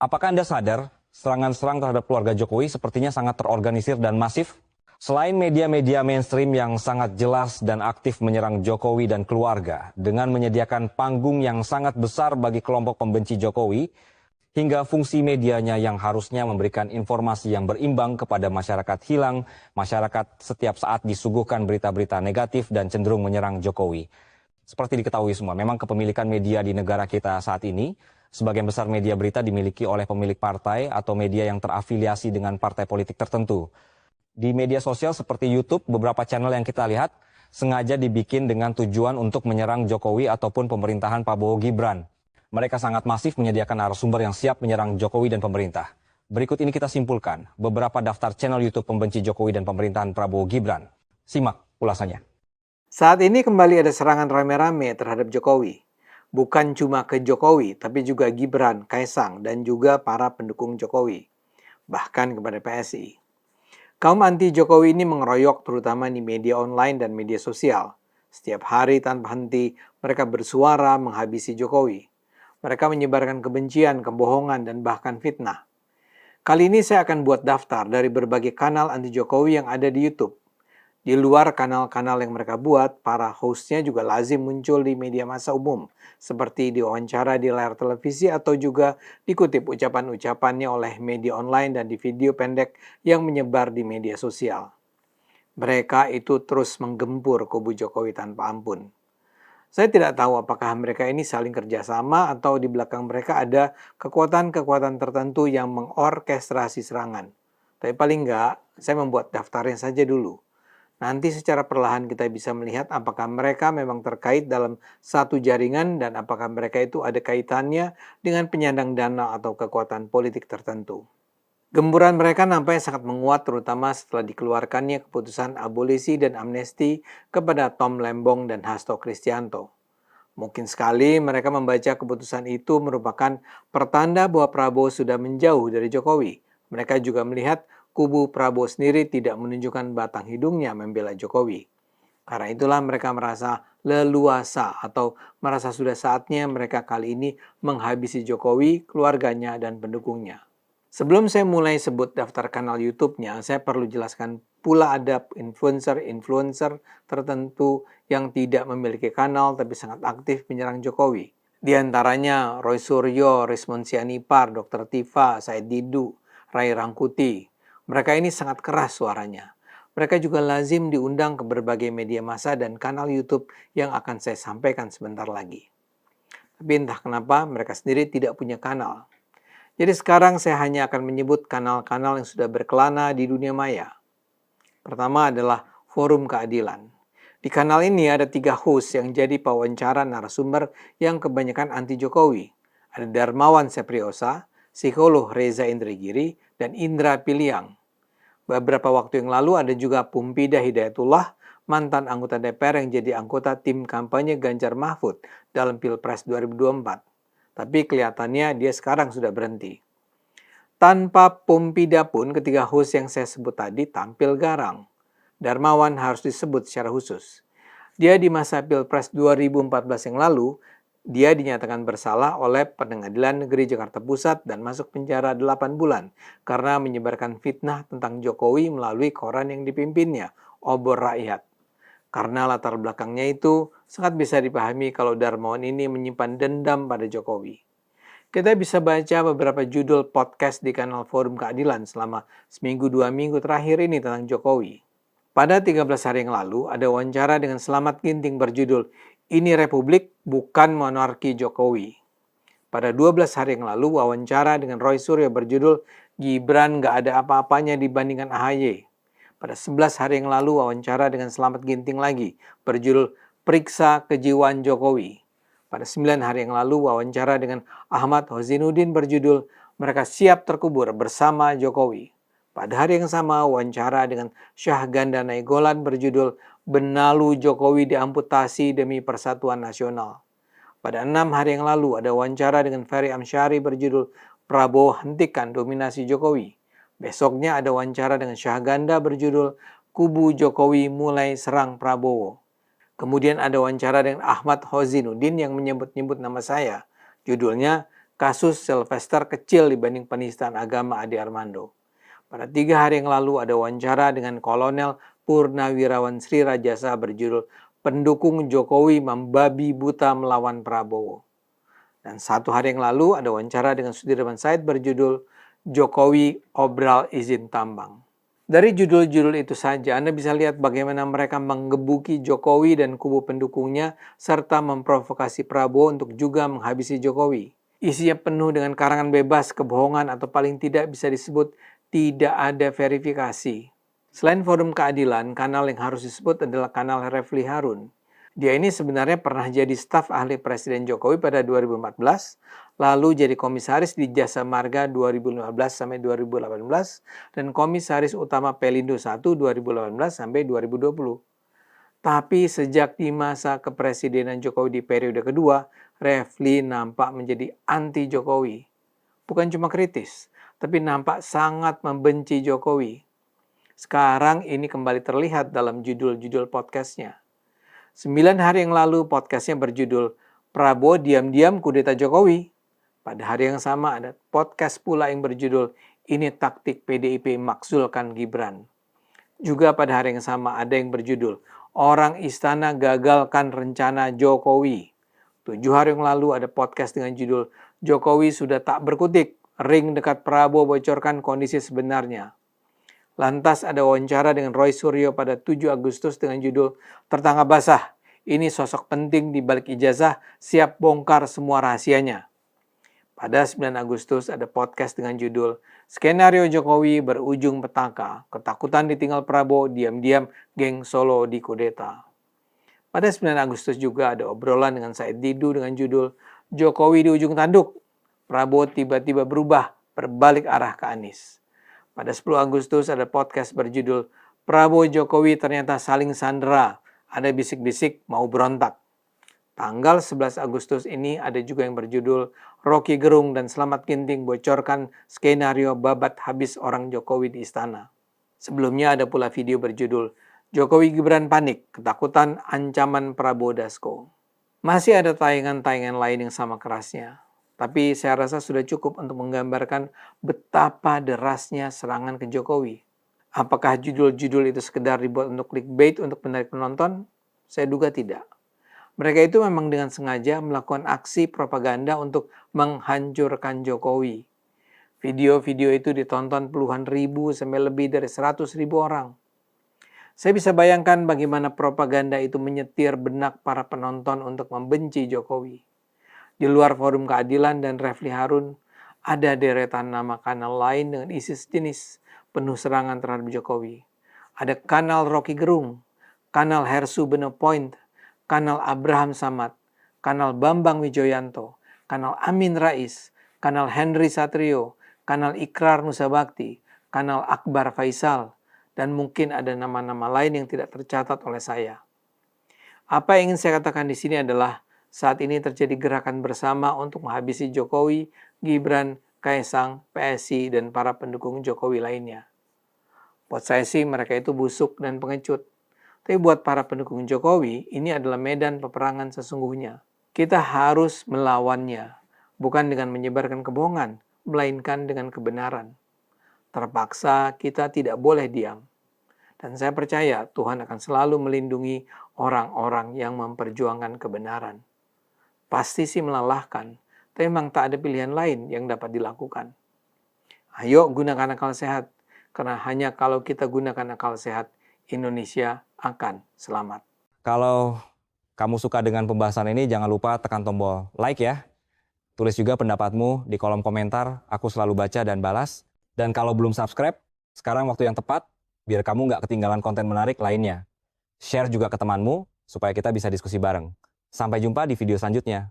Apakah Anda sadar, serangan-serang terhadap keluarga Jokowi sepertinya sangat terorganisir dan masif? Selain media-media mainstream yang sangat jelas dan aktif menyerang Jokowi dan keluarga, dengan menyediakan panggung yang sangat besar bagi kelompok pembenci Jokowi, hingga fungsi medianya yang harusnya memberikan informasi yang berimbang kepada masyarakat hilang, masyarakat setiap saat disuguhkan berita-berita negatif dan cenderung menyerang Jokowi. Seperti diketahui semua, memang kepemilikan media di negara kita saat ini, sebagian besar media berita dimiliki oleh pemilik partai atau media yang terafiliasi dengan partai politik tertentu. Di media sosial seperti YouTube, beberapa channel yang kita lihat sengaja dibikin dengan tujuan untuk menyerang Jokowi ataupun pemerintahan Prabowo Gibran. Mereka sangat masif menyediakan narasumber yang siap menyerang Jokowi dan pemerintah. Berikut ini kita simpulkan beberapa daftar channel YouTube pembenci Jokowi dan pemerintahan Prabowo Gibran. Simak ulasannya. Saat ini kembali ada serangan rame-rame terhadap Jokowi. Bukan cuma ke Jokowi, tapi juga Gibran, Kaisang, dan juga para pendukung Jokowi. Bahkan kepada PSI. Kaum anti-Jokowi ini mengeroyok terutama di media online dan media sosial. Setiap hari tanpa henti, mereka bersuara menghabisi Jokowi. Mereka menyebarkan kebencian, kebohongan, dan bahkan fitnah. Kali ini saya akan buat daftar dari berbagai kanal anti-Jokowi yang ada di YouTube. Di luar kanal-kanal yang mereka buat, para hostnya juga lazim muncul di media massa umum, seperti diwawancara di layar televisi atau juga dikutip ucapan-ucapannya oleh media online dan di video pendek yang menyebar di media sosial. Mereka itu terus menggempur kubu Jokowi tanpa ampun. Saya tidak tahu apakah mereka ini saling kerjasama atau di belakang mereka ada kekuatan-kekuatan tertentu yang mengorkestrasi serangan. Tapi paling enggak, saya membuat daftarnya saja dulu. Nanti secara perlahan kita bisa melihat apakah mereka memang terkait dalam satu jaringan dan apakah mereka itu ada kaitannya dengan penyandang dana atau kekuatan politik tertentu. Gemburan mereka nampaknya sangat menguat terutama setelah dikeluarkannya keputusan abolisi dan amnesti kepada Tom Lembong dan Hasto Kristianto. Mungkin sekali mereka membaca keputusan itu merupakan pertanda bahwa Prabowo sudah menjauh dari Jokowi. Mereka juga melihat kubu Prabowo sendiri tidak menunjukkan batang hidungnya membela Jokowi. Karena itulah mereka merasa leluasa atau merasa sudah saatnya mereka kali ini menghabisi Jokowi, keluarganya, dan pendukungnya. Sebelum saya mulai sebut daftar kanal YouTube-nya, saya perlu jelaskan pula ada influencer-influencer tertentu yang tidak memiliki kanal tapi sangat aktif menyerang Jokowi. Di antaranya Roy Suryo, Rismon Sianipar, Dr. Tifa, Said Didu, Ray Rangkuti. Mereka ini sangat keras suaranya. Mereka juga lazim diundang ke berbagai media massa dan kanal YouTube yang akan saya sampaikan sebentar lagi. Tapi entah kenapa mereka sendiri tidak punya kanal. Jadi sekarang saya hanya akan menyebut kanal-kanal yang sudah berkelana di dunia maya. Pertama adalah Forum Keadilan. Di kanal ini ada 3 host yang jadi pewawancara narasumber yang kebanyakan anti Jokowi. Ada Darmawan Sepriosa, psikolog Reza Indragiri, dan Indra Piliang. Beberapa waktu yang lalu ada juga Pumpida Hidayatullah, mantan anggota DPR yang jadi anggota tim kampanye Ganjar Mahfud dalam Pilpres 2024. Tapi kelihatannya dia sekarang sudah berhenti. Tanpa Pumpida pun ketiga host yang saya sebut tadi tampil garang. Darmawan harus disebut secara khusus. Dia di masa Pilpres 2014 yang lalu, dia dinyatakan bersalah oleh Pengadilan Negeri Jakarta Pusat dan masuk penjara 8 bulan karena menyebarkan fitnah tentang Jokowi melalui koran yang dipimpinnya, Obor Rakyat. Karena latar belakangnya itu sangat bisa dipahami kalau Darmawan ini menyimpan dendam pada Jokowi. Kita bisa baca beberapa judul podcast di kanal Forum Keadilan selama seminggu 2 minggu terakhir ini tentang Jokowi. Pada 13 hari yang lalu ada wawancara dengan Slamet Ginting berjudul "Ini Republik Bukan Monarki Jokowi". Pada 12 hari yang lalu wawancara dengan Roy Suryo berjudul "Gibran Gak Ada Apa-Apanya Dibandingkan AHY". Pada 11 hari yang lalu wawancara dengan Slamet Ginting lagi berjudul "Periksa Kejiwaan Jokowi". Pada 9 hari yang lalu wawancara dengan Ahmad Hozinuddin berjudul "Mereka Siap Terkubur Bersama Jokowi". Pada hari yang sama wawancara dengan Syahganda Nainggolan berjudul "Benalu Jokowi Diamputasi Demi Persatuan Nasional". Pada 6 hari yang lalu ada wawancara dengan Ferry Amsyari berjudul "Prabowo Hentikan Dominasi Jokowi". Besoknya ada wawancara dengan Syahganda berjudul "Kubu Jokowi Mulai Serang Prabowo". Kemudian ada wawancara dengan Ahmad Hozinuddin yang menyebut-nyebut nama saya. Judulnya Kasus Sylvester kecil dibanding penistaan agama Ade Armando. Pada 3 hari yang lalu ada wawancara dengan Kolonel Purnawirawan Sri Rajasa berjudul "Pendukung Jokowi Membabi Buta Melawan Prabowo". Dan 1 hari yang lalu ada wawancara dengan Sudirman Said berjudul "Jokowi Obral Izin Tambang". Dari judul-judul itu saja Anda bisa lihat bagaimana mereka menggebuki Jokowi dan kubu pendukungnya serta memprovokasi Prabowo untuk juga menghabisi Jokowi. Isinya penuh dengan karangan bebas, kebohongan, atau paling tidak bisa disebut tidak ada verifikasi. Selain Forum Keadilan, kanal yang harus disebut adalah kanal Refli Harun. Dia ini sebenarnya pernah jadi staf ahli Presiden Jokowi pada 2014, lalu jadi komisaris di Jasa Marga 2015 sampai 2018, dan komisaris utama Pelindo 1 2018 sampai 2020. Tapi sejak di masa kepresidenan Jokowi di periode kedua, Refli nampak menjadi anti Jokowi. Bukan cuma kritis, tapi nampak sangat membenci Jokowi. Sekarang ini kembali terlihat dalam judul-judul podcastnya. 9 hari yang lalu podcastnya berjudul "Prabowo Diam-Diam Kudeta Jokowi". Pada hari yang sama ada podcast pula yang berjudul "Ini Taktik PDIP Makzulkan Gibran". Juga pada hari yang sama ada yang berjudul "Orang Istana Gagalkan Rencana Jokowi". 7 hari yang lalu ada podcast dengan judul "Jokowi Sudah Tak Berkutik, Ring Dekat Prabowo Bocorkan Kondisi Sebenarnya". Lantas ada wawancara dengan Roy Suryo pada 7 Agustus dengan judul "Tertangkap Basah, Ini Sosok Penting di Balik Ijazah, Siap Bongkar Semua Rahasianya". Pada 9 Agustus ada podcast dengan judul "Skenario Jokowi Berujung Petaka, Ketakutan Ditinggal Prabowo, Diam-Diam Geng Solo Dikudeta". Pada 9 Agustus juga ada obrolan dengan Said Didu dengan judul "Jokowi di Ujung Tanduk, Prabowo Tiba-Tiba Berubah, Berbalik Arah ke Anies". Pada 10 Agustus ada podcast berjudul "Prabowo Jokowi Ternyata Saling Sandera, Ada Bisik-Bisik Mau Berontak". Tanggal 11 Agustus ini ada juga yang berjudul "Rocky Gerung dan Slamet Ginting Bocorkan Skenario Babat Habis Orang Jokowi di Istana". Sebelumnya ada pula video berjudul "Jokowi Gibran Panik, Ketakutan Ancaman Prabowo Dasko". Masih ada tayangan-tayangan lain yang sama kerasnya. Tapi saya rasa sudah cukup untuk menggambarkan betapa derasnya serangan ke Jokowi. Apakah judul-judul itu sekedar dibuat untuk clickbait untuk menarik penonton? Saya duga tidak. Mereka itu memang dengan sengaja melakukan aksi propaganda untuk menghancurkan Jokowi. Video-video itu ditonton puluhan ribu sampai lebih dari 100.000 orang. Saya bisa bayangkan bagaimana propaganda itu menyetir benak para penonton untuk membenci Jokowi. Di luar Forum Keadilan dan Refli Harun, ada deretan nama kanal lain dengan isi sejenis penuh serangan terhadap Jokowi. Ada kanal Rocky Gerung, kanal Hersu Beno Point, kanal Abraham Samad, kanal Bambang Wijoyanto, kanal Amin Rais, kanal Henry Satrio, kanal Ikrar Nusa Bakti, kanal Akbar Faisal, dan mungkin ada nama-nama lain yang tidak tercatat oleh saya. Apa yang ingin saya katakan di sini adalah saat ini terjadi gerakan bersama untuk menghabisi Jokowi, Gibran, Kaisang, PSI, dan para pendukung Jokowi lainnya. Buat saya sih mereka itu busuk dan pengecut. Tapi buat para pendukung Jokowi, ini adalah medan peperangan sesungguhnya. Kita harus melawannya, bukan dengan menyebarkan kebohongan, melainkan dengan kebenaran. Terpaksa kita tidak boleh diam. Dan saya percaya Tuhan akan selalu melindungi orang-orang yang memperjuangkan kebenaran. Pasti sih melelahkan, tapi memang tak ada pilihan lain yang dapat dilakukan. Ayo gunakan akal sehat, karena hanya kalau kita gunakan akal sehat, Indonesia akan selamat. Kalau kamu suka dengan pembahasan ini, jangan lupa tekan tombol like ya. Tulis juga pendapatmu di kolom komentar, aku selalu baca dan balas. Dan kalau belum subscribe, sekarang waktu yang tepat, biar kamu nggak ketinggalan konten menarik lainnya. Share juga ke temanmu, supaya kita bisa diskusi bareng. Sampai jumpa di video selanjutnya.